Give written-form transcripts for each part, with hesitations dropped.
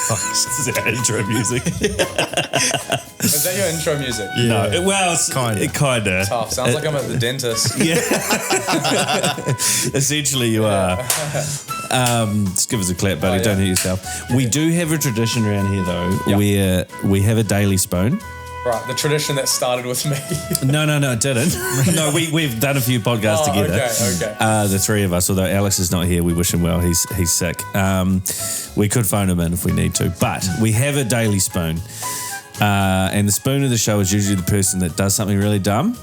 Fuck, this is our intro music. Is that your intro music? Yeah. No, well, it's kinda. Tough. Sounds like I'm at the dentist. Yeah. Essentially, you are. Just give us a clap, buddy. Don't hit yourself. We do have a tradition around here, though, where we have a daily spoon. Right, the tradition that started with me. No, it didn't. No, we've done a few podcasts together. Okay. The three of us, although Alex is not here, we wish him well. He's sick. We could phone him in if we need to, but we have a daily spoon. And the spoon of the show is usually the person that does something really dumb.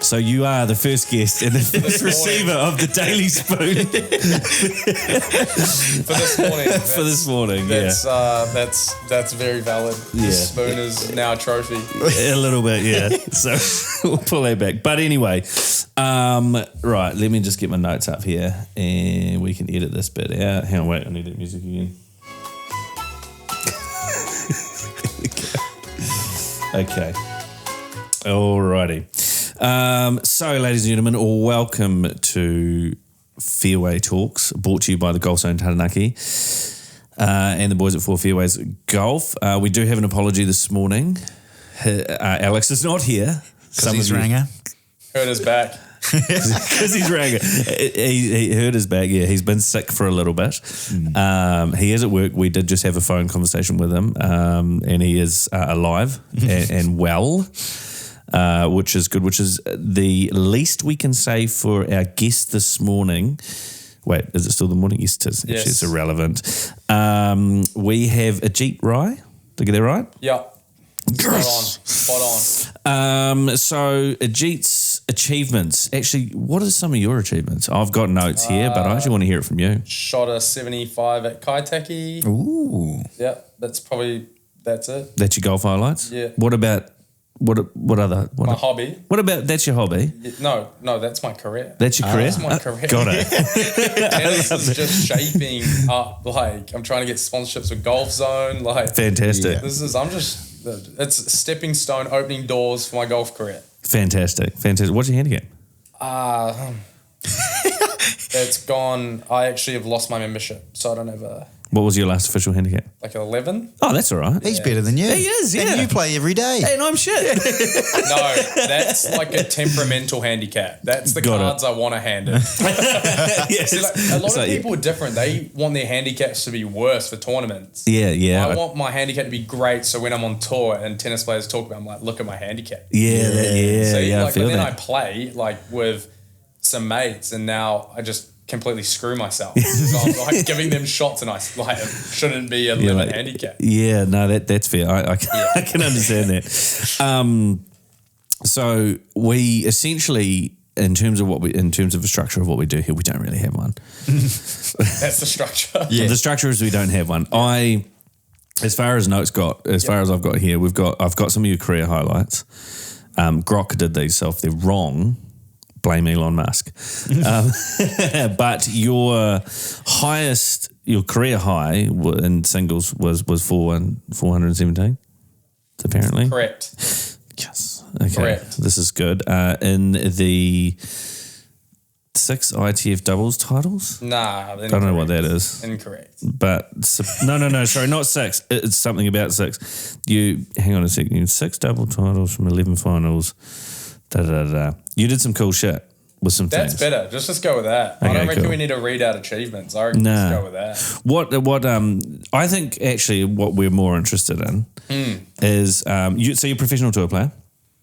So you are the first guest and the first receiver of the daily spoon for this morning. That's very valid. Yeah. The spoon is now a trophy. A little bit, yeah. So we'll pull that back. But anyway, right. Let me just get my notes up here, and we can edit this bit out. Hang on, wait. I need that music again. Okay. Alrighty. So, ladies and gentlemen, welcome to Fairway Talks, brought to you by the Golf Zone Taranaki and the boys at 4 Fairways Golf. We do have an apology this morning. Alex is not here. Because he's Ranger. Hurt his back. Because he's Ranger. He hurt his back, yeah. He's been sick for a little bit. He is at work. We did just have a phone conversation with him, and he is alive and well. Which is good, which is the least we can say for our guest this morning. Wait, is it still the morning? Yes, it is. Yes. Actually, it's irrelevant. We have Ajeet Rai. Did I get that right? Yeah. Spot on. So Ajeet's achievements. Actually, what are some of your achievements? I've got notes here, but I actually want to hear it from you. Shot a 75 at Kaitaki. Ooh. Yeah, that's it. That's your golf highlights? Yeah. What about... What other? My hobby. What about, that's your hobby? No, that's my career. That's your career? That's my career. Got it. Tennis is just shaping up. Like, I'm trying to get sponsorships with Golf Zone. Like, fantastic. It's a stepping stone, opening doors for my golf career. Fantastic. What's your handicap? It's gone. I actually have lost my membership, so I don't have a... What was your last official handicap? Like 11. Oh, that's all right. He's better than you. He is, yeah. And you play every day. And I'm shit. No, that's like a temperamental handicap. That's the cards I want to hand it. Yes. See, like, a lot of people are different. They want their handicaps to be worse for tournaments. Yeah. I want my handicap to be great, so when I'm on tour and tennis players talk about it, I'm like, look at my handicap. Yeah. See, I like, feel but then that. I play like with some mates, and now I just completely screw myself. So I'm like giving them shots, and I like it shouldn't be a limit handicap. Yeah, no, that's fair. I can understand that. So we essentially, in terms of the structure of what we do here, we don't really have one. That's the structure. Yeah. The structure is we don't have one. As far as I've got here, I've got some of your career highlights. Grok did these, so if they're wrong, blame Elon Musk. But your career high in singles was 417, apparently. Correct. Yes. Okay. Correct. This is good. In the 6 ITF doubles titles? Nah. I don't know what that is. Incorrect. But no, sorry, not 6. It's something about 6. Hang on a second. 6 double titles from 11 finals. You did some cool shit with some things. That's better. Just let's go with that. Okay, I don't reckon cool. we need to read out achievements. I reckon let's go with that. What I think actually what we're more interested in is so you're a professional tour player?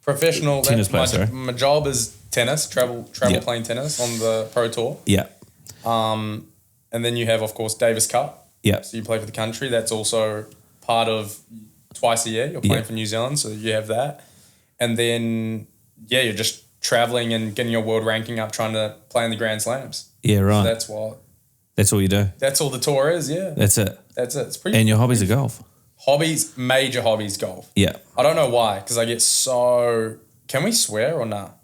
Professional tennis player, sorry. My job is tennis, travel playing tennis on the pro tour. Yeah. And then you have, of course, Davis Cup. Yeah. So you play for the country. That's also part of twice a year. You're playing for New Zealand, so you have that. And then you're just traveling and getting your world ranking up, trying to play in the Grand Slams. Yeah, right. So that's all you do? That's all the tour is, yeah. That's it? It's pretty... And your hobbies are golf? Major hobbies, golf. Yeah. I don't know why, because I get so... Can we swear or not?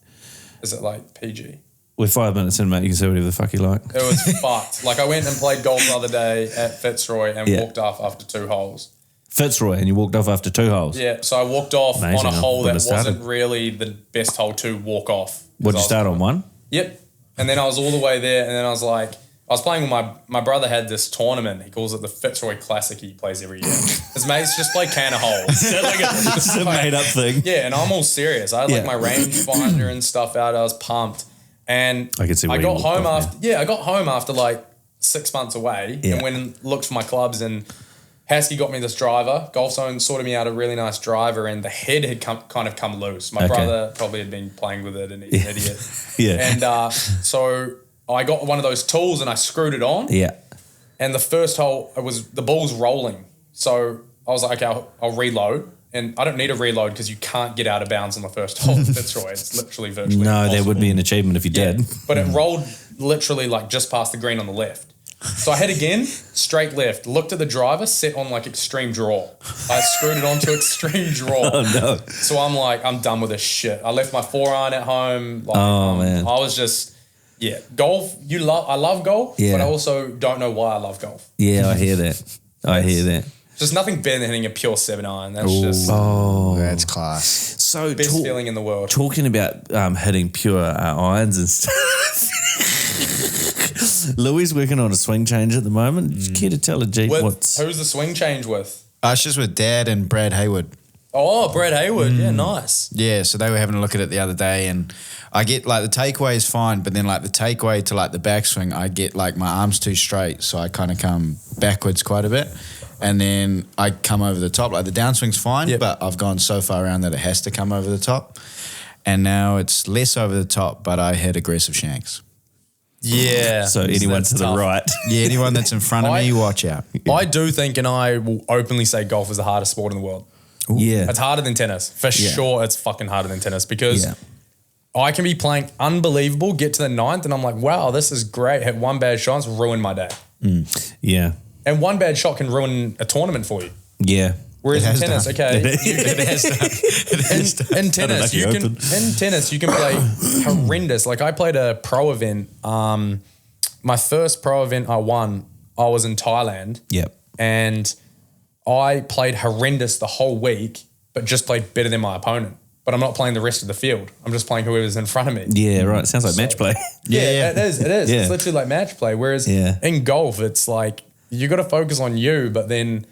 Is it like PG? We're 5 minutes in, mate. You can say whatever the fuck you like. It was fucked. Like, I went and played golf the other day at Fitzroy and walked off after 2 holes. Fitzroy, and you walked off after 2 holes? Yeah, so I walked off Amazing. on a hole that wasn't really the best hole to walk off. What did you start on, 1? Yep. And then I was all the way there, and then I was like, I was playing with my brother had this tournament. He calls it the Fitzroy Classic. He plays every year. His mates just play can of holes. It's a made up thing. Yeah, and I'm all serious. I had like my rangefinder and stuff out. I was pumped. And I can see I got home after like 6 months away and went and looked for my clubs, and Hasky got me this driver. Golf Zone sorted me out a really nice driver, and the head had kind of come loose. My brother probably had been playing with it, and he's an idiot. And so I got one of those tools and I screwed it on. Yeah. And the first hole, the ball's rolling. So I was like, okay, I'll reload. And I don't need a reload because you can't get out of bounds on the first hole at Fitzroy. It's literally virtually impossible. There would be an achievement if you did. But it rolled literally like just past the green on the left. So I hit again, straight left, looked at the driver, set on like extreme draw. I screwed it onto extreme draw. Oh, no. So I'm like, I'm done with this shit. I left my 4-iron at home. Like, man. I was just... Yeah, golf, I love golf, but I also don't know why I love golf. Yeah, I hear that. I hear that. Just nothing better than hitting a pure 7-iron. That's just that's class. So best feeling in the world. Talking about hitting pure irons and stuff. Louis is working on a swing change at the moment. Just care to tell Ajeet who's the swing change with? It's just with Dad and Brad Hayward. Oh, Brad Hayward. Yeah, nice. Yeah, so they were having a look at it the other day, and I get like the takeaway is fine, but then like the takeaway to like the backswing, I get like my arms too straight, so I kind of come backwards quite a bit, and then I come over the top. Like the downswing's fine, but I've gone so far around that it has to come over the top, and now it's less over the top, but I hit aggressive shanks. Yeah. So anyone to the right. Yeah, anyone that's in front of me, watch out. I do think, and I will openly say, golf is the hardest sport in the world. Ooh. Yeah. It's harder than tennis. For sure, it's fucking harder than tennis because I can be playing unbelievable, get to the 9th, and I'm like, wow, this is great. Hit one bad shot, it's ruined my day. Yeah. And one bad shot can ruin a tournament for you. Yeah. Whereas in tennis, in tennis, you can play horrendous. Like I played a pro event. My first pro event I won, I was in Thailand. Yep. And I played horrendous the whole week, but just played better than my opponent. But I'm not playing the rest of the field. I'm just playing whoever's in front of me. Yeah, right. It sounds like match play. Yeah, it is. Yeah. It's literally like match play. Whereas in golf, it's like you got to focus on you, but then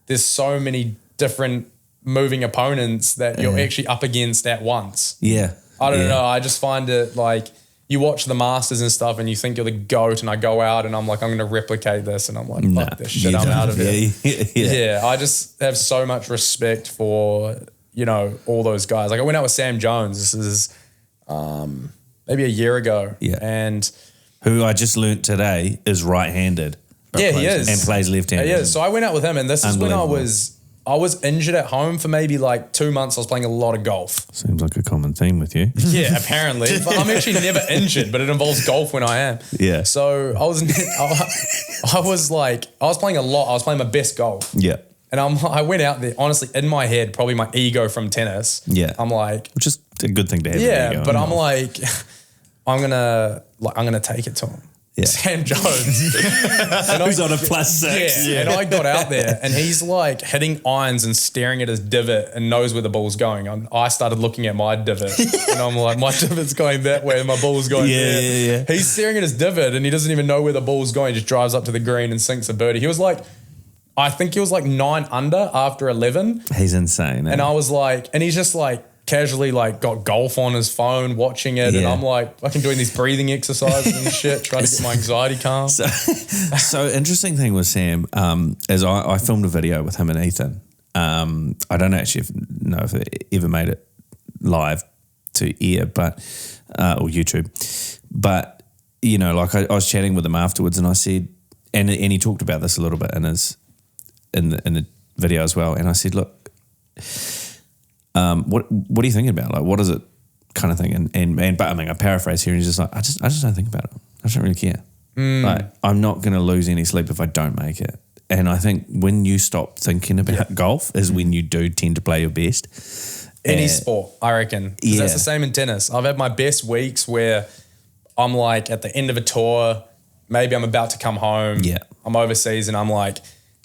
there's so many different moving opponents that you're actually up against at once. Yeah. I don't know. I just find it like you watch the Masters and stuff and you think you're the GOAT, and I go out and I'm like, I'm going to replicate this, and I'm like, fuck this shit, I'm out of it. Yeah, I just have so much respect for, all those guys. Like I went out with Sam Jones. This is maybe a year ago. Yeah. And who I just learnt today is right-handed. Yeah, he is. And plays left-handed. Yeah, so I went out with him, and this is when I was injured at home for maybe like 2 months. I was playing a lot of golf. Seems like a common theme with you. Yeah, apparently. But I'm actually never injured, but it involves golf when I am. Yeah. So I was playing a lot. I was playing my best golf. Yeah. And I went out there, honestly, in my head, probably my ego from tennis. Yeah. I'm like, which is a good thing to have. Yeah, but I'm like, I'm gonna take it to him. Yeah. Sam Jones. Who's on a +6. Yeah. And I got out there and he's like hitting irons and staring at his divot and knows where the ball's going. I started looking at my divot and I'm like, my divot's going that way and my ball's going there. Yeah. He's staring at his divot and he doesn't even know where the ball's going. He just drives up to the green and sinks a birdie. I think he was like 9 under after 11. He's insane. And I was like, and he's just like, casually like got golf on his phone watching it and I'm like fucking doing these breathing exercises and shit trying to get my anxiety calm. So interesting thing with Sam is I filmed a video with him and Ethan. I don't actually know if it ever made it live to air but or YouTube, but like I was chatting with him afterwards and I said and he talked about this a little bit in the video as well, and I said, look, what are you thinking about? Like, what is it kind of thing? But I mean, I paraphrase here and he's just like, I just don't think about it. I just don't really care. Like, I'm not going to lose any sleep if I don't make it. And I think when you stop thinking about golf is when you do tend to play your best. Any sport, I reckon. Yeah. That's the same in tennis. I've had my best weeks where I'm like at the end of a tour, maybe I'm about to come home. Yeah. I'm overseas and I'm like,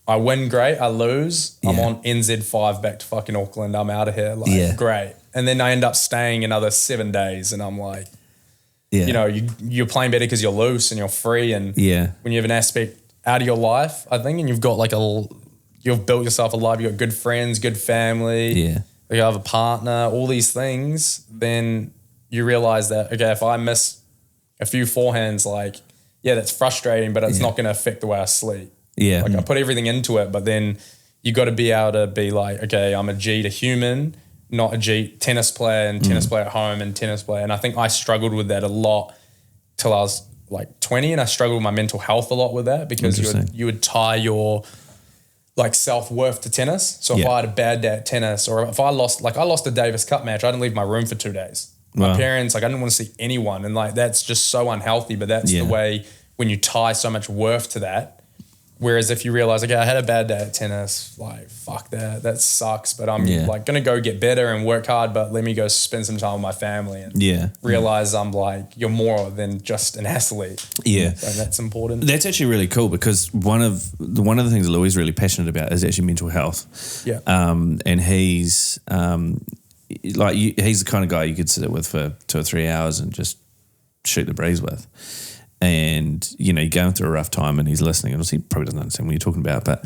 I win great, I lose. I'm on NZ5 back to fucking Auckland. I'm out of here. Like, great. And then I end up staying another 7 days and I'm like, Yeah. You know, you're playing better because you're loose and you're free. And Yeah. when you have an aspect out of your life, I think, and you've got like you've built yourself a life, you've got good friends, good family, Yeah. you have a partner, all these things, then you realize that, okay, if I miss a few forehands, like, yeah, that's frustrating, but it's not going to affect the way I sleep. Yeah. Like I put everything into it, but then you got to be able to be like, okay, I'm Ajeet, a human, not Ajeet, tennis player and tennis player at home and tennis player. And I think I struggled with that a lot till I was like 20, and I struggled with my mental health a lot with that because you would tie your like self-worth to tennis. So if I had a bad day at tennis, or if I lost a Davis Cup match, I didn't leave my room for 2 days. My parents, like I didn't want to see anyone, and like that's just so unhealthy, but that's the way when you tie so much worth to that. Whereas if you realize, okay, I had a bad day at tennis, like, fuck that sucks, but I'm like going to go get better and work hard, but let me go spend some time with my family and realize I'm like, you're more than just an athlete. Yeah. So that's important. That's actually really cool because one of the things that Louis is really passionate about is actually mental health. Yeah. And he's he's the kind of guy you could sit with for 2 or 3 hours and just shoot the breeze with. And, you know, you're going through a rough time and he's listening. And he probably doesn't understand what you're talking about, but,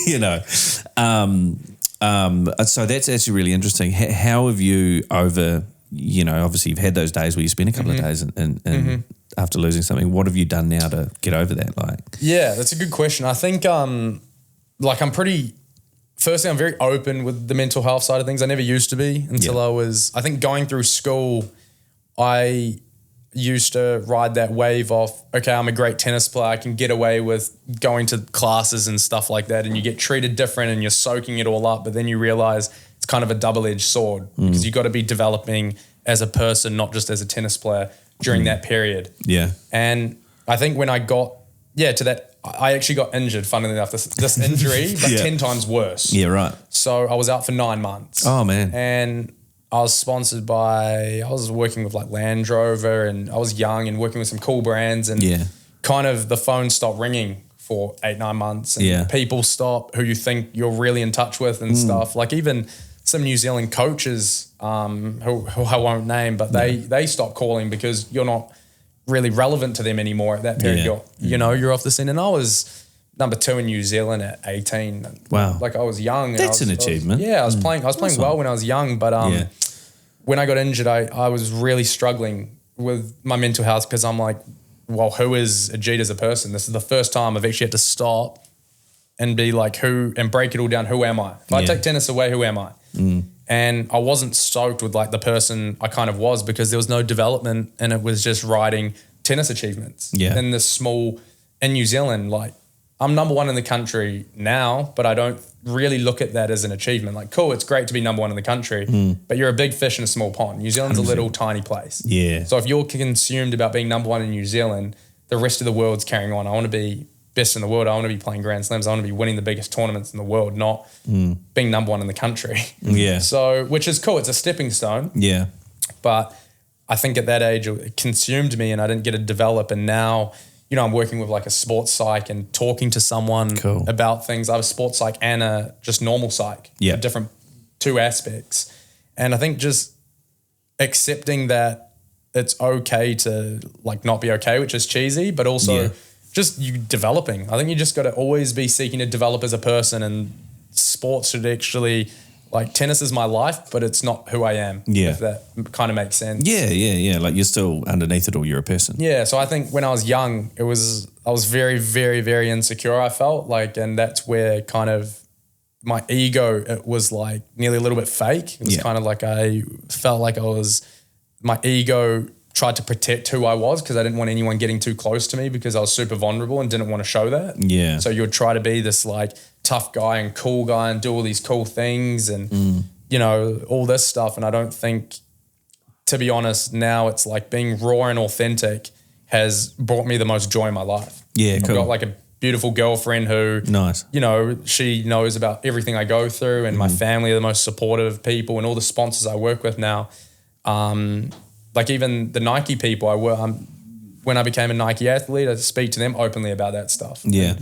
you know. So that's actually really interesting. How have you you know, obviously you've had those days where you spend a couple of days and after losing something, what have you done now to get over that? Like, yeah, that's a good question. I think, like I'm very open with the mental health side of things. I never used to be until I think going through school, I used to ride that wave of, okay, I'm a great tennis player. I can get away with going to classes and stuff like that. And you get treated different and you're soaking it all up. But then you realize it's kind of a double-edged sword because you got to be developing as a person, not just as a tennis player during that period. Yeah. And I think when I got, to that, I actually got injured, funnily enough, this injury, but 10 times worse. Yeah, right. So I was out for 9 months. Oh, man. And I was I was working with like Land Rover, and I was young and working with some cool brands, and kind of the phone stopped ringing for 8-9 months, and people stop who you think you're really in touch with and stuff. Like even some New Zealand coaches who I won't name, but they stopped calling because you're not really relevant to them anymore at that period. You're off the scene. And I was number 2 in New Zealand at 18. Wow. Like I was young. That's an achievement. I was playing well when I was young, but when I got injured, I was really struggling with my mental health because I'm like, well, who is Ajeet as a person? This is the first time I've actually had to stop and be like, and break it all down. Who am I? If I take tennis away, who am I? And I wasn't stoked with like the person I kind of was because there was no development, and it was just riding tennis achievements in New Zealand. Like I'm number 1 in the country now, but I don't really look at that as an achievement. Like, cool, it's great to be number 1 in the country, but you're a big fish in a small pond. New Zealand's 100%. A little tiny place. Yeah. So if you're consumed about being number 1 in New Zealand, the rest of the world's carrying on. I want to be best in the world. I want to be playing Grand Slams. I want to be winning the biggest tournaments in the world, not being number 1 in the country. Yeah. So, which is cool. It's a stepping stone. Yeah. But I think at that age, it consumed me and I didn't get to develop. And now, you know, I'm working with like a sports psych and talking to someone about things. I have a sports psych and a just normal psych. Yeah. Different 2 aspects. And I think just accepting that it's okay to like not be okay, which is cheesy, but also just you developing. I think you just got to always be seeking to develop as a person, and sports should actually, like tennis is my life, but it's not who I am. Yeah. If that kind of makes sense. Yeah. Like you're still underneath it all, you're a person. Yeah. So I think when I was young, I was very, very, very insecure, I felt like, and that's where kind of my ego, it was like nearly a little bit fake. It was kind of like I felt like my ego tried to protect who I was because I didn't want anyone getting too close to me because I was super vulnerable and didn't want to show that. Yeah. So you would try to be this like tough guy and cool guy and do all these cool things and, you know, all this stuff. And I don't think, to be honest, now it's like being raw and authentic has brought me the most joy in my life. Yeah, cool. I've got like a beautiful girlfriend who, you know, she knows about everything I go through, and my family are the most supportive people, and all the sponsors I work with now. Like even the Nike people when I became a Nike athlete, I speak to them openly about that stuff. Yeah.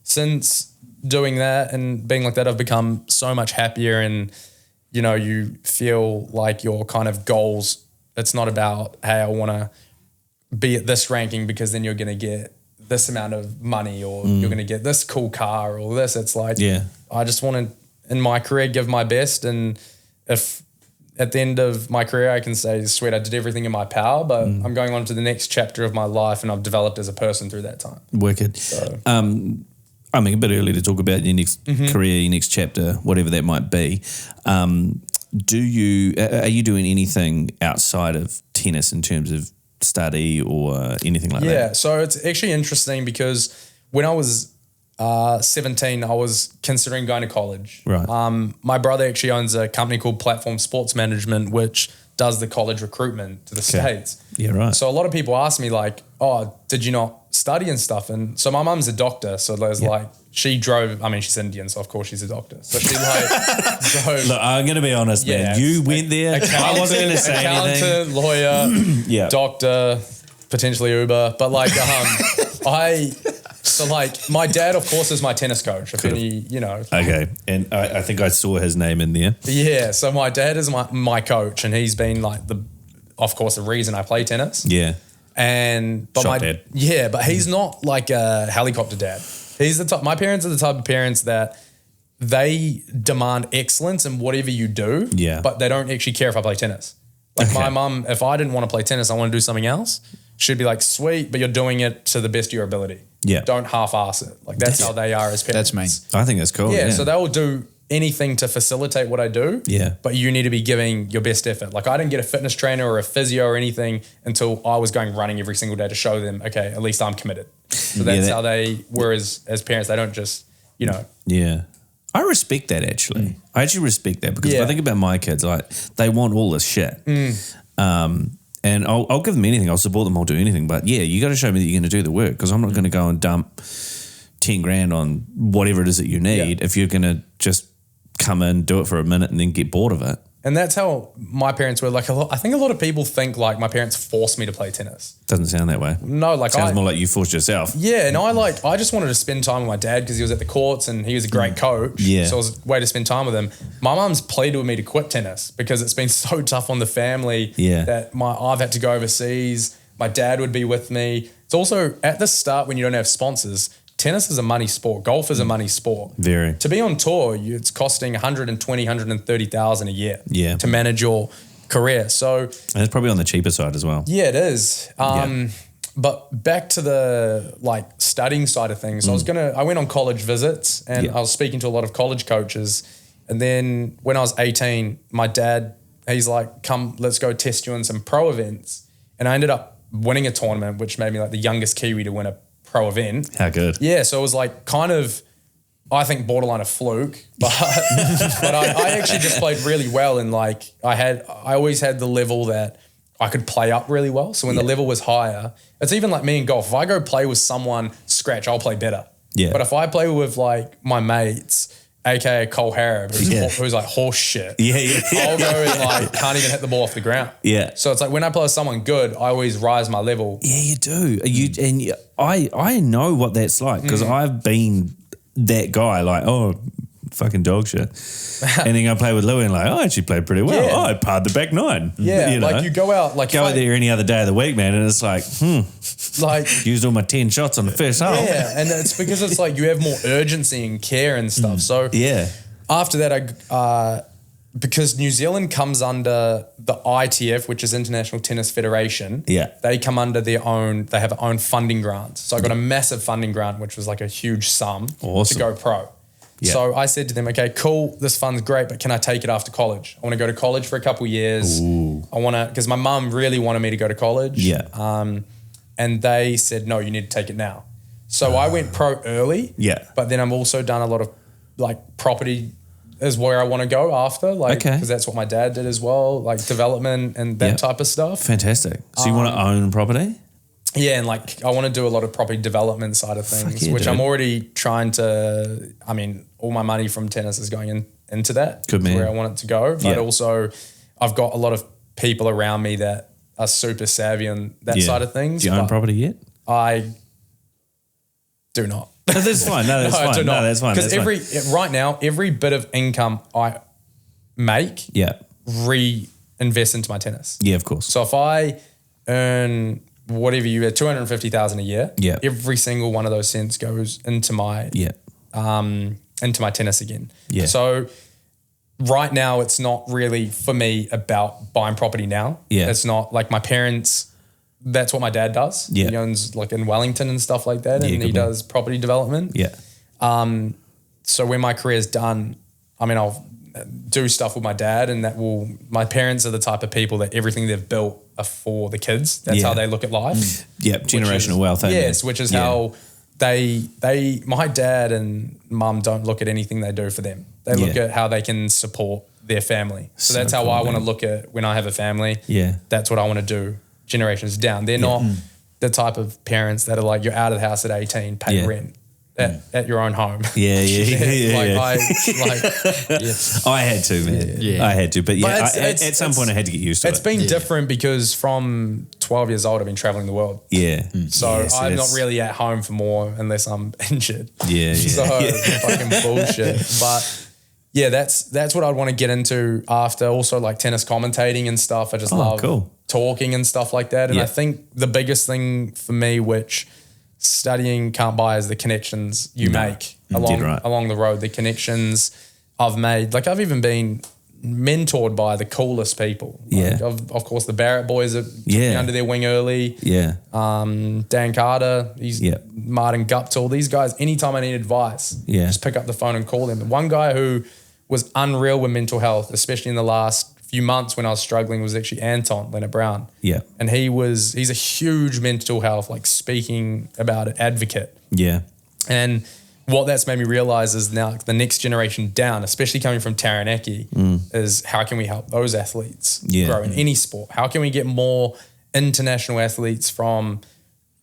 Since doing that and being like that, I've become so much happier, and, you know, you feel like your kind of goals, it's not about, hey, I want to be at this ranking because then you're going to get this amount of money or you're going to get this cool car or this. It's like, I just want to, in my career, give my best. And if at the end of my career, I can say, sweet, I did everything in my power, but I'm going on to the next chapter of my life and I've developed as a person through that time. Wicked. So. I mean, a bit early to talk about your next career, your next chapter, whatever that might be. Are you doing anything outside of tennis in terms of study or anything like that? Yeah, so it's actually interesting because when I was 17, I was considering going to college. Right. My brother actually owns a company called Platform Sports Management, which does the college recruitment to the States. Yeah, right. So a lot of people ask me like, oh, did you not study and stuff? And so my mum's a doctor. So there's like, she drove, I mean, she's Indian, so of course she's a doctor. So she like drove. Look, I'm going to be honest, man. You went there. I wasn't going to say anything. Accountant, lawyer, doctor, potentially Uber. But like, so like my dad, of course, is my tennis coach. If any, you know. Okay. And I think I saw his name in there. Yeah. So my dad is my coach and he's been like of course, the reason I play tennis. Yeah. But dad. Yeah, but he's not like a helicopter dad. My parents are the type of parents that they demand excellence in whatever you do. Yeah. But they don't actually care if I play tennis. Like my mum, if I didn't want to play tennis, I want to do something else. She'd be like, sweet, but you're doing it to the best of your ability. Yeah. Don't half-ass it. Like that's how they are as parents. That's me. I think that's cool. Yeah, so they will do anything to facilitate what I do. Yeah. But you need to be giving your best effort. Like I didn't get a fitness trainer or a physio or anything until I was going running every single day to show them, okay, at least I'm committed. So that's how they were as parents. They don't just, you know. Yeah. I respect that actually. I actually respect that because if I think about my kids, like they want all this shit. And I'll give them anything. I'll support them. I'll do anything. But yeah, you got to show me that you're going to do the work because I'm not going to go and dump 10 grand on whatever it is that you need if you're going to just come in, do it for a minute and then get bored of it. And that's how my parents were. Like I think a lot of people think like my parents forced me to play tennis. Doesn't sound that way. No, like sounds more like you forced yourself. Yeah, and I just wanted to spend time with my dad because he was at the courts and he was a great coach. Yeah. So it was a way to spend time with him. My mum's pleaded with me to quit tennis because it's been so tough on the family that I've had to go overseas. My dad would be with me. It's also at the start when you don't have sponsors. Tennis is a money sport. Golf is a money sport. Very. To be on tour, it's costing $120,000 a year to manage your career. So and it's probably on the cheaper side as well. Yeah, it is. But back to the like studying side of things, I went on college visits and I was speaking to a lot of college coaches. And then when I was 18, my dad, he's like, come, let's go test you in some pro events. And I ended up winning a tournament, which made me like the youngest Kiwi to win a pro event. How good. Yeah, so it was like kind of, I think borderline a fluke, but I actually just played really well and like I always had the level that I could play up really well. So when the level was higher, it's even like me in golf. If I go play with someone scratch, I'll play better. Yeah. But if I play with like my mates, aka Cole Harrop, who's like horse shit. I'll go and like can't even hit the ball off the ground. Yeah. So it's like when I play with someone good, I always rise my level. Yeah, you do. I know what that's like because I've been that guy. Like, oh, fucking dog shit. And then I play with Louie and like, I actually played pretty well. Yeah. Oh, I parred the back nine. Yeah, you know? Like you go out like out there any other day of the week, man, and it's like, like used all my 10 shots on the first hole. Yeah, and it's because it's like you have more urgency and care and stuff. So after that, because New Zealand comes under the ITF, which is International Tennis Federation. Yeah. They come under they have their own funding grant. So I got a massive funding grant, which was like a huge sum to go pro. Yeah. So I said to them, okay, cool, this fund's great, but can I take it after college? I want to go to college for a couple of years. Ooh. I want to, because my mum really wanted me to go to college. Yeah. And they said, no, you need to take it now. So I went pro early. Yeah. But then I've also done a lot of like property is where I want to go after, like, because that's what my dad did as well, like development and that type of stuff. Fantastic. So you want to own property? Yeah, and like I want to do a lot of property development side of things, which I'm already trying to. I mean, all my money from tennis is going into that. Good man. Where I want it to go, but also I've got a lot of people around me that are super savvy on that side of things. Do you own property yet? I do not. No, that's fine. No, that's fine. I do not. No, that's fine. Because right now, every bit of income I make, reinvest into my tennis. Yeah, of course. So if I earn whatever you had, 250,000 a year. Yeah. Every single one of those cents goes into my tennis again. Yeah. So right now it's not really for me about buying property now. Yeah. It's not like my parents, that's what my dad does. Yeah. He owns like in Wellington and stuff like that. And he does property development. Yeah. So when my career's done, I mean, I'll do stuff with my dad, and my parents are the type of people that everything they've built are for the kids. That's how they look at life. Yeah, generational wealth. Yes, which is how my dad and mum don't look at anything they do for them. They look at how they can support their family. So that's how I want to look at when I have a family. Yeah. That's what I want to do generations down. They're not the type of parents that are like, you're out of the house at 18, pay rent. At your own home. Yeah. I had to, man. Yeah. I had to. But at some point I had to get used to it. It's been different because from 12 years old, I've been traveling the world. Yeah. So I'm not really at home for more unless I'm injured. Yeah. So fucking bullshit. But yeah, that's what I'd want to get into after. Also like tennis commentating and stuff. I just love talking and stuff like that. And I think the biggest thing for me, which studying can't buy, is the connections you make along the road, the connections I've made. Like I've even been mentored by the coolest people. Like of course the Barrett boys that took me under their wing early. Yeah. Dan Carter, Martin Guptill, these guys, anytime I need advice, just pick up the phone and call them. One guy who was unreal with mental health, especially in the last few months when I was struggling, was actually Anton Leonard Brown. Yeah. And he's a huge mental health, like speaking about it, advocate. Yeah. And what that's made me realize is now the next generation down, especially coming from Taranaki, is how can we help those athletes grow in any sport? How can we get more international athletes from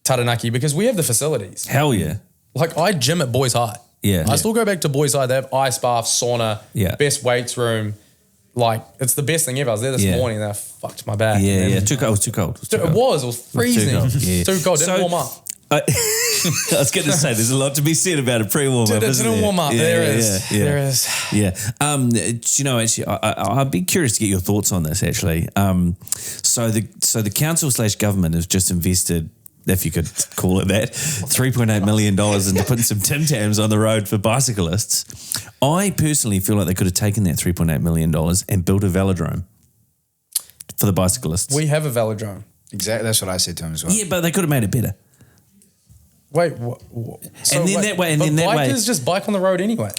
Taranaki? Because we have the facilities. Hell yeah. Like I gym at Boys High. Yeah. I still go back to Boys High. They have ice bath, sauna, best weights room. Like, it's the best thing ever. I was there this morning and I fucked my back. Yeah. Too cold. It was freezing. Too cold. Didn't warm up. I was going to say, there's a lot to be said about a pre-warm up. Didn't warm up. There is. Yeah. You know, actually, I'd be curious to get your thoughts on this, actually. So the council/government has just invested, if you could call it that, $3.8 million into putting some Tim Tams on the road for bicyclists. I personally feel like they could have taken that $3.8 million and built a velodrome for the bicyclists. We have a velodrome. Exactly. That's what I said to him as well. Yeah, but they could have made it better. Wait, what? So bikers just bike on the road anyway.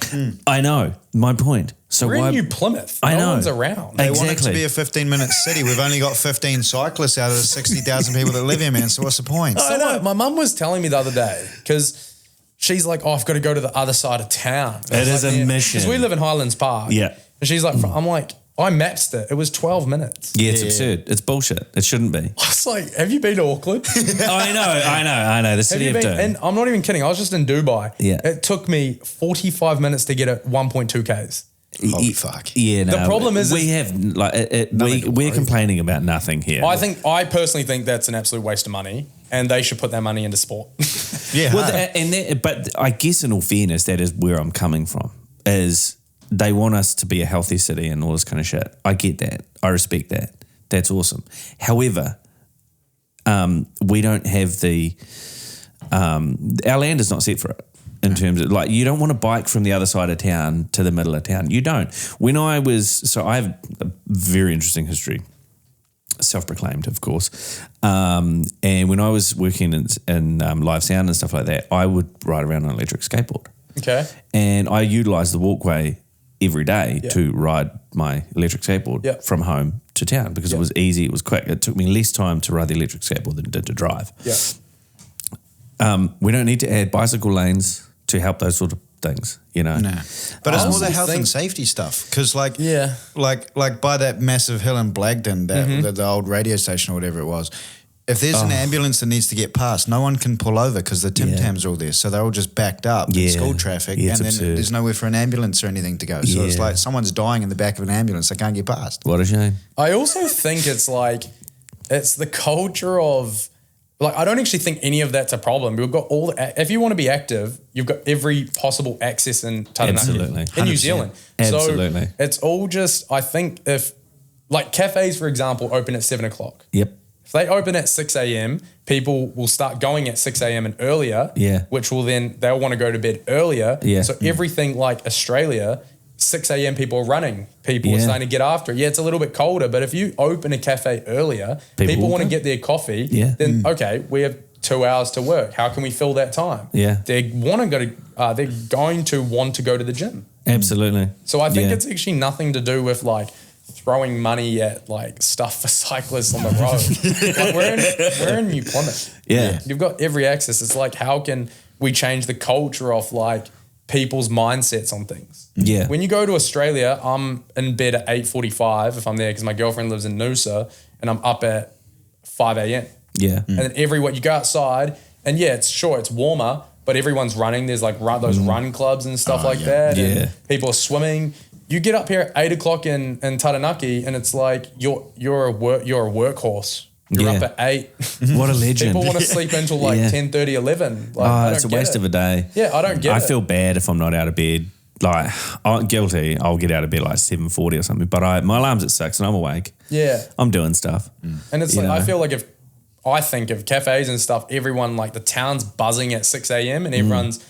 I know. My point. So we're in New Plymouth. I know. No one's around. They want it to be a 15-minute city. We've only got 15 cyclists out of the 60,000 people that live here, man. So what's the point? So what, my mum was telling me the other day, because she's like, I've got to go to the other side of town. It is a mission. Because we live in Highlands Park. Yeah. And she's like, I'm like, I mapped it. It was 12 minutes. Yeah, it's absurd. It's bullshit. It shouldn't be. I was like, have you been to Auckland? I know. The city of Doom. And I'm not even kidding. I was just in Dubai. Yeah. It took me 45 minutes to get at 1.2 Ks. Holy fuck. Yeah, no. The problem is we're complaining about nothing here. I personally think that's an absolute waste of money, and they should put that money into sport. Yeah. But I guess in all fairness, that is where I'm coming from, is they want us to be a healthy city and all this kind of shit. I get that. I respect that. That's awesome. However, we don't have our land is not set for it in terms of, like, you don't want to bike from the other side of town to the middle of town. You don't. I have a very interesting history, self-proclaimed, of course. And when I was working in live sound and stuff like that, I would ride around on an electric skateboard. Okay. And I utilised the walkway every day to ride my electric skateboard from home to town because it was easy, it was quick. It took me less time to ride the electric skateboard than it did to drive. Yeah. We don't need to add bicycle lanes to help those sort of things, you know. No. But it's more the health and safety stuff. Because like by that massive hill in Blagden, the old radio station or whatever it was, if there's an ambulance that needs to get past, no one can pull over because the Tim Tams are all there. So they're all just backed up in school traffic, and then there's nowhere for an ambulance or anything to go. So it's like someone's dying in the back of an ambulance. They can't get past. What a shame. I also think it's the culture of, like, I don't actually think any of that's a problem. We've got if you want to be active, you've got every possible access in Taranaki, in New Zealand. Absolutely. So it's all just, I think if, like, cafes, for example, open at 7 o'clock. Yep. If they open at 6 a.m., people will start going at 6 a.m. and earlier, which will then, they'll want to go to bed earlier. Yeah. So everything like Australia, 6 a.m. people are running. People are starting to get after it. Yeah, it's a little bit colder, but if you open a cafe earlier, people want to get their coffee, then okay, we have 2 hours to work. How can we fill that time? Yeah. They're going to want to go to the gym. Absolutely. So I think it's actually nothing to do with like throwing money at like stuff for cyclists on the road. Like we're in New Plymouth. Yeah. You've got every access. It's like, how can we change the culture of like people's mindsets on things? Yeah. When you go to Australia, I'm in bed at 8:45 if I'm there because my girlfriend lives in Noosa and I'm up at 5 a.m. Yeah. And then you go outside and it's warmer, but everyone's running. There's like those run clubs and stuff like that. And people are swimming. You get up here at 8 o'clock in Taranaki and it's like you're a workhorse. You're up at 8. What a legend. People want to sleep until like 10:30, 11. Like, it's a waste of a day. Yeah, I don't get it. I feel bad if I'm not out of bed. Like, I'm guilty. I'll get out of bed like 7:40 or something. But my alarm's at 6 and I'm awake. Yeah. I'm doing stuff. And it's I feel like I think of cafes and stuff, everyone like the town's buzzing at 6 a.m. and everyone's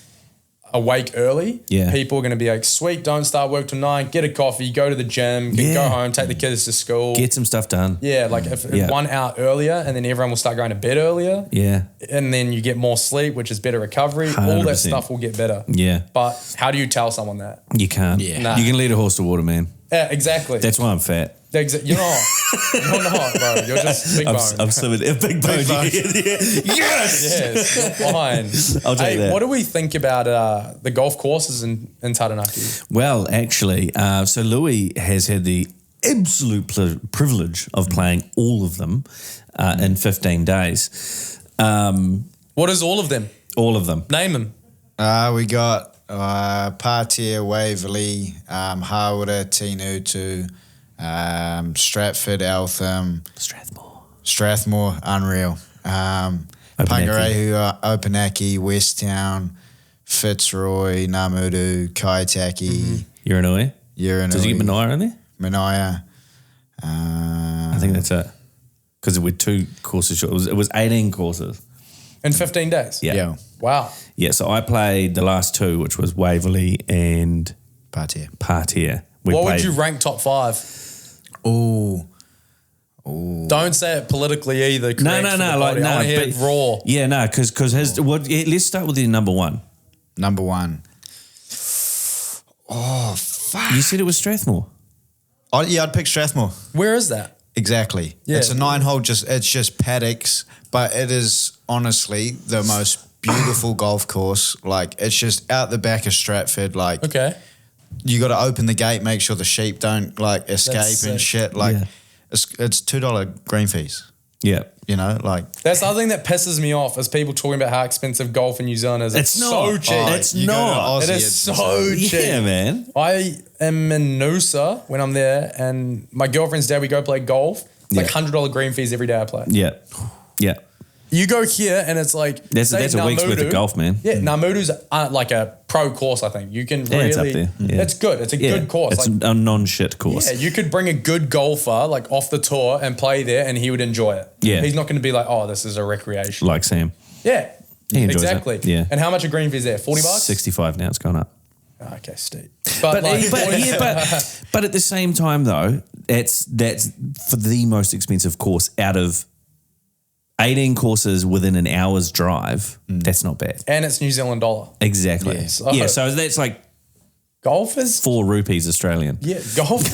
awake early. Yeah. People are going to be like, sweet, don't start work till 9, get a coffee, go to the gym, go home, take the kids to school. Get some stuff done. Yeah, like if 1 hour earlier and then everyone will start going to bed earlier. Yeah. And then you get more sleep, which is better recovery. 100%. All that stuff will get better. Yeah. But how do you tell someone that? You can't. Yeah. Nah. You can lead a horse to water, man. Yeah, exactly. That's why I'm fat. You're not. You're not, bro. You're just big bone. I'm slimming. Big bone. Yes. Yes, fine. I'll take that. What do we think about the golf courses in Taranaki? Well, actually, so Louis has had the absolute privilege of playing all of them in 15 days. What is all of them? All of them. Name them. We got Patia, Waverley, Hawera, Tinutu, Stratford, Eltham, Strathmore, unreal. Pangarehu, Opanaki, Westtown, Fitzroy, Namudu, Kaitaki, Uranui. Did you get Mania in there? Mania. I think that's it. Because we're 2 courses short. It was 18 courses. In 15 days? Yeah. Wow. Yeah, so I played the last 2, which was Waverley and Patia. What would you rank top 5? Ooh. Don't say it politically either. No. I want to hear it raw. Yeah, no, because let's start with your number 1. Number 1. Oh, fuck. You said it was Strathmore. Oh, yeah, I'd pick Strathmore. Where is that? Exactly. Yeah. It's a 9-hole, it's just paddocks, but it is honestly the most beautiful golf course. Like, it's just out the back of Stratford. Like, okay. You got to open the gate, make sure the sheep don't like escape and shit. Like, it's $2 green fees. Yeah. You know, like. That's the other thing that pisses me off is people talking about how expensive golf in New Zealand is. It's so cheap. It's not. It is so cheap. Yeah, man. I am in Noosa when I'm there and my girlfriend's dad, we go play golf. It's like $100 green fees every day I play. Yeah. Yeah. You go here and it's like that's a week's worth of golf, man. Yeah, Namudu's like a pro course. I think you can really. It's up there. Yeah. It's good. It's a good course. It's like, a non-shit course. Yeah, you could bring a good golfer like off the tour and play there, and he would enjoy it. Yeah, he's not going to be like, oh, this is a recreation. Like Sam. Yeah, he enjoys exactly. It. Yeah. And how much a green fee is there? $40? 65 now. It's gone up. Okay, steep. But at the same time though, that's for the most expensive course out of 18 courses within an hour's drive. That's not bad. And it's New Zealand dollar. Exactly. Yeah, so that's like golf is 4 rupees Australian. Yeah, golf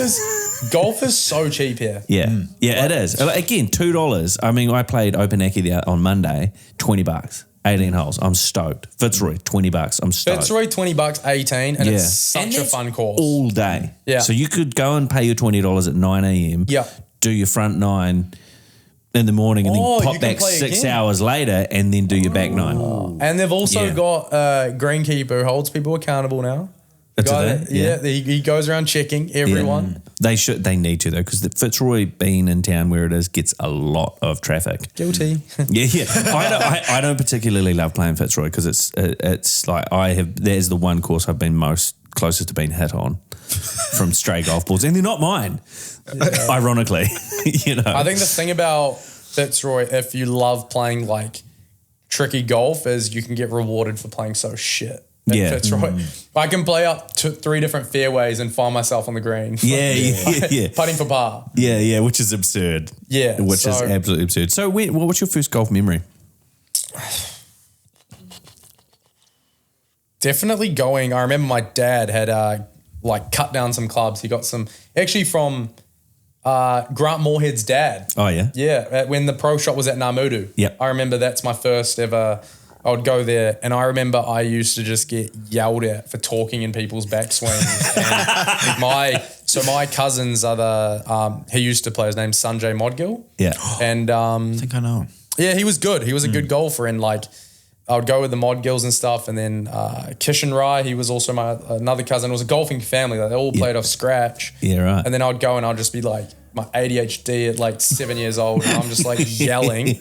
is so cheap here. Yeah. Yeah, it is. Again, $2. I mean, I played Opanaki on Monday, $20. 18 holes. I'm stoked. Fitzroy, $20. I'm stoked. Fitzroy, $20, 18, and it's such a fun course. All day. Yeah. So you could go and pay your $20 at 9 a.m. Yeah. Do your front 9 in the morning and then pop back 6 again. hours later and then do your back 9. And they've also got a greenkeeper who holds people accountable now. He goes around checking everyone. Yeah. They need to though, because the Fitzroy being in town where it is gets a lot of traffic. Guilty. Yeah. I don't particularly love playing Fitzroy because it's like there's the one course I've been most closest to being hit on from stray golf balls, and they're not mine. Ironically, you know. I think the thing about Fitzroy, if you love playing like tricky golf, is you can get rewarded for playing so shit. Yeah. Fitzroy. I can play up to 3 different fairways and find myself on the green. Yeah. Putting for par. Yeah, which is absurd. Yeah. Which is absolutely absurd. So what's your first golf memory? Definitely going. I remember my dad had like cut down some clubs. He got some actually from Grant Moorhead's dad. Oh yeah. Yeah, when the pro shop was at Namudu. Yep. I remember that's my first ever. I would go there, and I remember I used to just get yelled at for talking in people's backswings. And my cousins are the he used to play. His name's Sanjay Modgill. Yeah. And I think I know him. yeah, he was good. He was a good golfer, and like I would go with the Modgills and stuff. And then Kishan Rai, he was also my another cousin. It was a golfing family. Like, they all played off scratch. Yeah, right. And then I'd go and I'd just be like my ADHD at like 7 years old, and I'm just like yelling.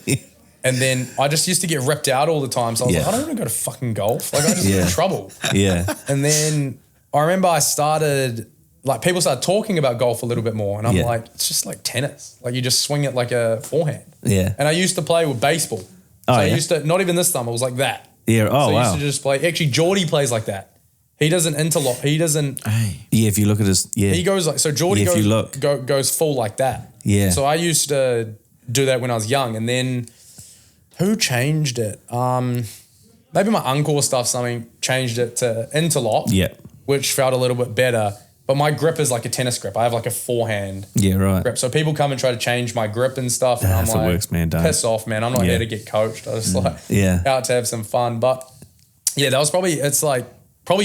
And then I just used to get ripped out all the time. So I was like, I don't want to go to fucking golf. Like, I just get in trouble. Yeah. And then I remember I started, like, people started talking about golf a little bit more. And I'm like, it's just like tennis. Like, you just swing it like a forehand. Yeah. And I used to play with baseball. So I used to, not even this thumb, it was like that. Yeah. Oh, so I wow. used to just play. Actually, Geordie plays like that. He doesn't interlock. He doesn't. Yeah, if you look at his, He goes like, so Geordie goes full like that. Yeah. So I used to do that when I was young. And then who changed it? Maybe my uncle or something changed it to interlock. Yeah. Which felt a little bit better. But my grip is like a tennis grip. I have like a forehand grip. So people come and try to change my grip and stuff. And I'm if like, it works, man, don't. piss off, man. I'm not here to get coached. I was like out to have some fun. But yeah, that was probably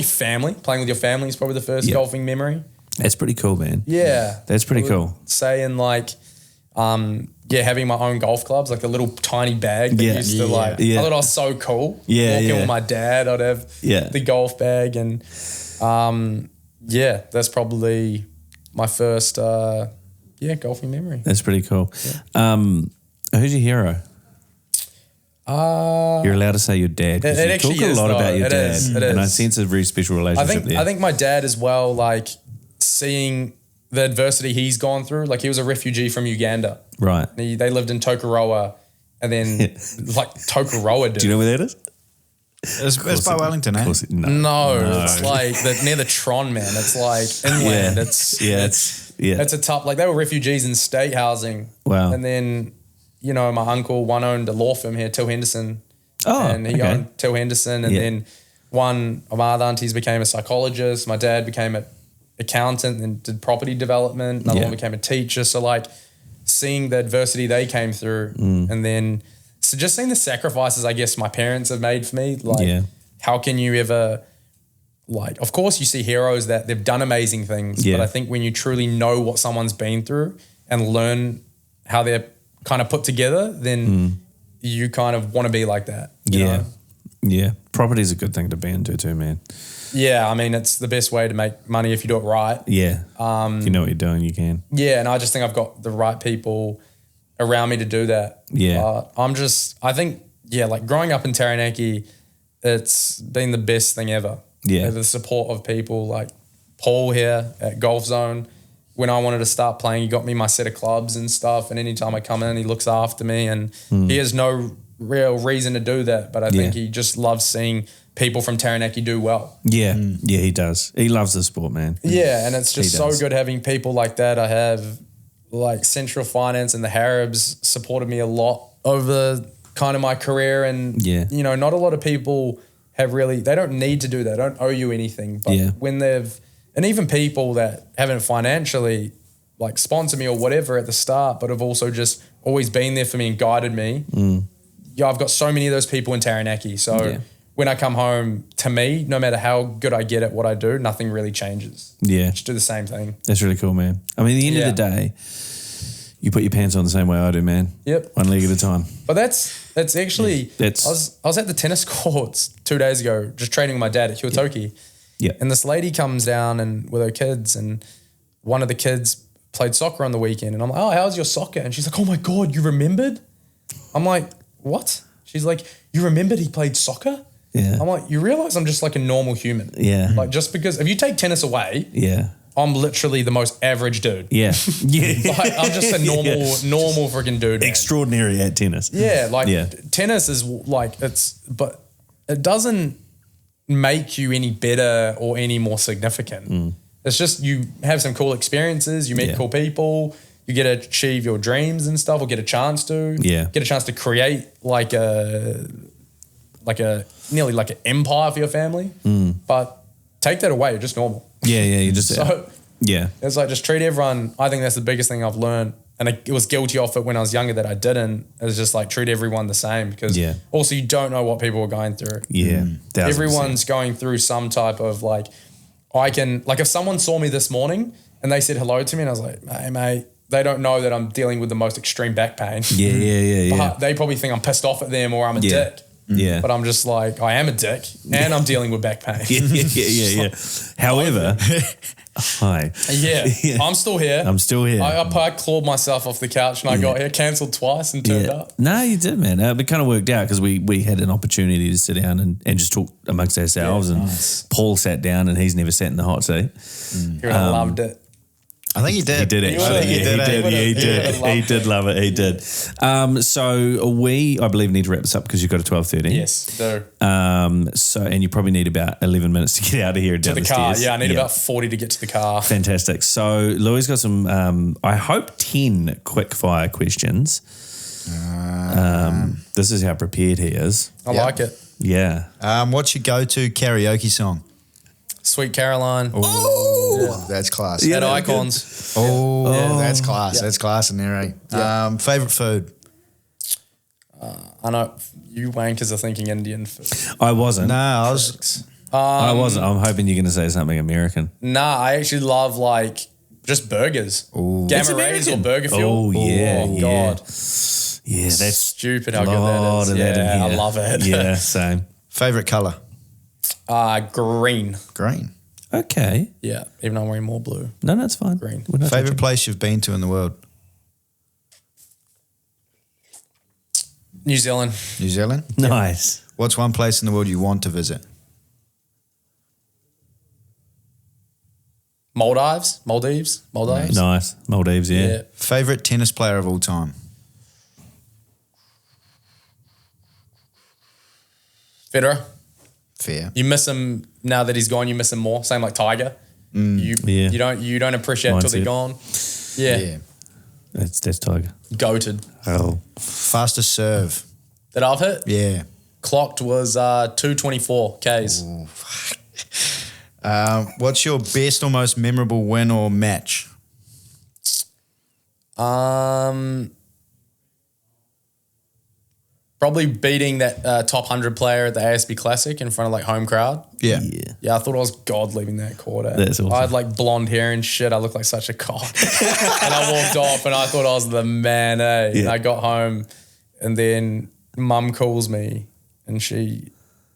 family. Playing with your family is probably the first golfing memory. That's pretty cool, man. Yeah. That's pretty cool. Saying like, having my own golf clubs, like a little tiny bag that used to I thought I was so cool. Walking with my dad, I'd have the golf bag, and that's probably my first golfing memory. That's pretty cool. Yeah. Who's your hero? You're allowed to say your dad. It you talk a lot about your dad. It is. And I sense a very special relationship there. I think my dad as well, like seeing the adversity he's gone through. Like, he was a refugee from Uganda. Right. They lived in Tokoroa, and then like Tokoroa, dude. Do you know where that is? It's by Wellington, eh? No, it's like near the Tron, man. It's like inland. It's a tough. Like, they were refugees in state housing. Wow. And then, my uncle owned a law firm here, Till Henderson. Oh, and he owned Till Henderson, and then one of my other aunties became a psychologist. My dad became an accountant and did property development. Another one became a teacher. So like seeing the adversity they came through, and then so just seeing the sacrifices I guess my parents have made for me. Like, how can you ever, like, of course you see heroes that they've done amazing things, but I think when you truly know what someone's been through and learn how they're kind of put together, then you kind of want to be like that. You know? Yeah. Property is a good thing to be into too, man. Yeah, I mean, it's the best way to make money if you do it right. Yeah. If you know what you're doing, you can. Yeah, and I just think I've got the right people around me to do that. Yeah. I think, like growing up in Taranaki, it's been the best thing ever. Yeah. The support of people like Paul here at Golf Zone. When I wanted to start playing, he got me my set of clubs and stuff. And anytime I come in, he looks after me. And he has no real reason to do that. But I think he just loves seeing people from Taranaki do well. Yeah. Yeah, he does. He loves the sport, man. Yeah, and it's just so good having people like that. I have like Central Finance and the Haribs supported me a lot over kind of my career. And, not a lot of people have really, they don't need to do that. They don't owe you anything. But when and even people that haven't financially like sponsored me or whatever at the start, but have also just always been there for me and guided me. I've got so many of those people in Taranaki. So when I come home, to me, no matter how good I get at what I do, nothing really changes. Yeah. Just do the same thing. That's really cool, man. I mean, at the end of the day, you put your pants on the same way I do, man. Yep. One leg at a time. But that's actually, I was at the tennis courts 2 days ago, just training with my dad at Hiwatoki. Yeah. And this lady comes down and with her kids, and one of the kids played soccer on the weekend. And I'm like, oh, how's your soccer? And she's like, oh my God, you remembered? I'm like, what? She's like, you remembered he played soccer? Yeah. I'm like, you realize I'm just like a normal human. Yeah. Like, just because, if you take tennis away, I'm literally the most average dude. Yeah. Yeah. Like, I'm just a normal freaking dude. Man. Extraordinary at tennis. Yeah, like tennis is like but it doesn't make you any better or any more significant. It's just you have some cool experiences, you meet cool people, you get to achieve your dreams and stuff, or get a chance to. Yeah. Get a chance to create like a nearly like an empire for your family. But take that away, you're just normal. Yeah, you just It's like just treat everyone. I think that's the biggest thing I've learned. And I was guilty of it when I was younger that I didn't. It was just like treat everyone the same, because also you don't know what people are going through. Yeah. Everyone's going through some type of like, if someone saw me this morning and they said hello to me and I was like, hey mate, they don't know that I'm dealing with the most extreme back pain. Yeah. But they probably think I'm pissed off at them or I'm a dick. Yeah. But I'm just like, I am a dick and I'm dealing with back pain. Yeah. However, hi. Yeah. I'm still here. I clawed myself off the couch and I got here, cancelled twice and turned up. No, you did, man. It kind of worked out because we had an opportunity to sit down and just talk amongst ourselves. And Paul sat down and he's never sat in the hot seat. I loved it. I think he did. He did actually. He did love it. He did. So we, I believe, need to wrap this up because you've got a 12:30. Yes, do. And you probably need about 11 minutes to get out of here and down the car. stairs. Yeah, I need about 40 to get to the car. Fantastic. So Louis got some, I hope 10 quick fire questions. This is how prepared he is. I like it. Yeah. What's your go-to karaoke song? Sweet Caroline. Oh, that's class. At Icons. That's class. Yeah. That's class in there, eh? Yeah. Favorite food? I know you wankers are thinking Indian food. I wasn't. No, I was. I wasn't. I'm hoping you're going to say something American. Nah, I actually love like just burgers. Ooh. Gamma Rays or Burger Fuel. Oh, yeah. Oh, God. Yeah, that's stupid how good that is. Yeah, I love it. Yeah, same. Favorite color? Green. Green. Okay. Yeah, even though I'm wearing more blue. No, that's fine. Green. Favorite place you've been to in the world? New Zealand. New Zealand? Nice. What's one place in the world you want to visit? Maldives. Nice. Maldives, yeah. Favorite tennis player of all time? Federer. Fair. You miss him now that he's gone. You miss him more. Same like Tiger. You don't appreciate it till they're gone. Yeah. That's Tiger. Goated. Oh. Fastest serve that I've hit. Yeah. Clocked was 224 Ks. Ooh, what's your best or most memorable win or match? Probably beating that top 100 player at the ASB Classic in front of like home crowd. Yeah. I thought I was God leaving that court. That's awesome. I had like blonde hair and shit. I looked like such a cock. And I walked off and I thought I was the man, eh? Yeah. And I got home and then mum calls me and she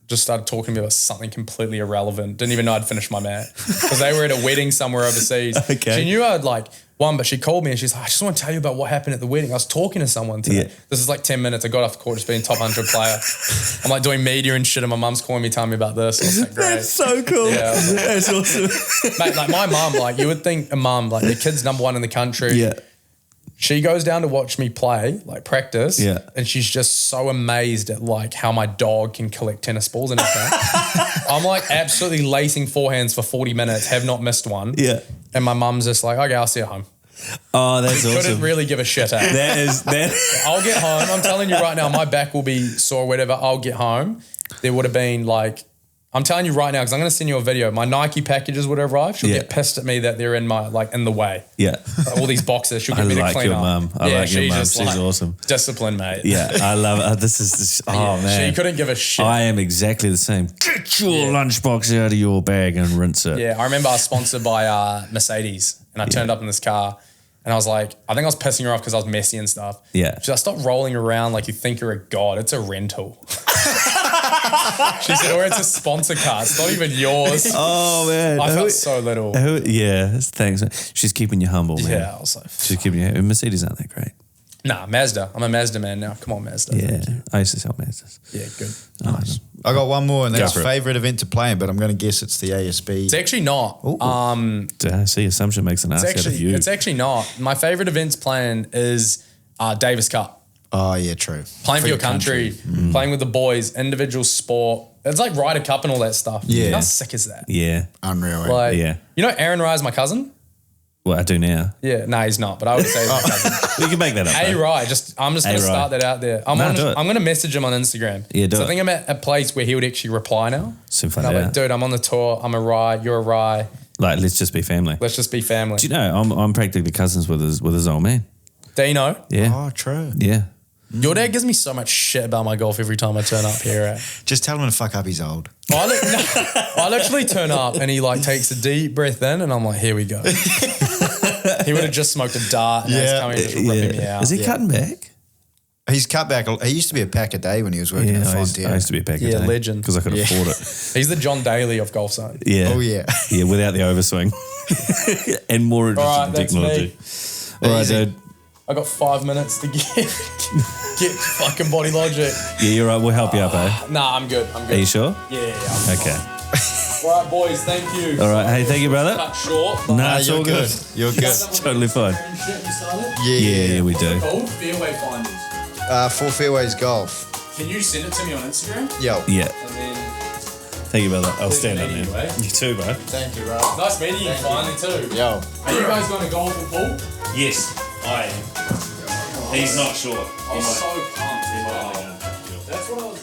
just started talking to me about something completely irrelevant. Didn't even know I'd finished my match. Because they were at a wedding somewhere overseas. Okay. She knew I'd like won, but she called me and she's like, I just want to tell you about what happened at the wedding. I was talking to someone today. Yeah. This is like 10 minutes. I got off the court just being top 100 player. I'm like doing media and shit and my mum's calling me telling me about this. I was like, great. That's so cool. Yeah, That's awesome. Mate, like my mum, like you would think a mum, like the kid's number one in the country. Yeah. She goes down to watch me play, like practice, and she's just so amazed at like how my dog can collect tennis balls and everything. I'm like absolutely lacing forehands for 40 minutes, have not missed one. Yeah. And my mum's just like, okay, I'll see you home. Oh, that's awesome. Couldn't really give a shit. That. I'll get home. I'm telling you right now, my back will be sore, whatever. I'll get home. There would have been like, I'm telling you right now, because I'm going to send you a video. My Nike packages would arrive. She'll get pissed at me that they're in my in the way. Yeah. All these boxes. She'll get me to like clean your up. mum. I like your mum. She's like, awesome. Discipline, mate. Yeah, I love it. Man. She couldn't give a shit. I am exactly the same. Get your lunchbox out of your bag and rinse it. Yeah, I remember I was sponsored by Mercedes and I turned up in this car and I was like, I think I was pissing her off because I was messy and stuff. Yeah. She's like, stop rolling around like you think you're a god. It's a rental. She said, or it's a sponsor car. It's not even yours. Oh, man. I felt so little. Yeah, thanks. She's keeping you humble, man. Yeah, I was like, she's keeping you. Mercedes aren't that great. Nah, Mazda. I'm a Mazda man now. Come on, Mazda. Yeah, I used to sell Mazdas. Yeah, good. Nice. I got one more, and that's Go for it. favourite event to play in, but I'm going to guess it's the ASB. It's actually not. See, assumption makes an ass out of you. It's actually not. My favourite events playing is Davis Cup. Oh, yeah, true. Playing for your country, playing with the boys, individual sport. It's like Ryder Cup and all that stuff. Yeah. How sick is that? Yeah. Unreal. Like, Yeah. You know Aaron Rye's my cousin? Well, I do now. Yeah. No, he's not, but I would say he's my cousin. You can make that up. Hey, though. Rye, I'm just going to start that out there. I'm do it. going to message him on Instagram. Yeah, do so it. I think I'm at a place where he would actually reply now. Soon find And I'm out. like, dude, I'm on the tour. I'm a Rye. You're a Rye. Like, let's just be family. Let's just be family. Do you know, I'm practically cousins with his old man. Dino, Yeah. Oh, true. Yeah. your dad gives me so much shit about my golf every time I turn up here. Just tell him to fuck up, he's old. I literally turn up and he like takes a deep breath in and I'm like, here we go. He would have just smoked a dart and he's coming just ripping me out. Is he cutting back? He's cut back. He used to be a pack a day when he was working at I used Frontier. to be a packer. Yeah, legend. Because I could afford it. He's the John Daly of Golf Zone. Yeah. Oh, yeah. Yeah, without the overswing. And more All right, interesting that's technology. me. All right, dude. I got 5 minutes to get fucking Body Logic. Yeah, you're right. We'll help you up, eh? Nah, I'm good. Are you sure? Yeah. I'm Okay. fine. All right, boys. Thank you. All right. Hey, thank you, brother. Cut short. but- Nah, it's you're all good. You're good. It's totally fine. Shit, you started? Yeah, we do. Gold Fairway Finders. For Fairways Golf. Can you send it to me on Instagram? Yo. Yeah. And then Thank you, brother. I'll stand up meeting now. you, eh? You too, bro. Thank you, bro. nice meeting you finally too. Yo. Are you guys going to golf or pool? Yes, I am. He's not sure. I'm so pumped. He's not. That's what I was.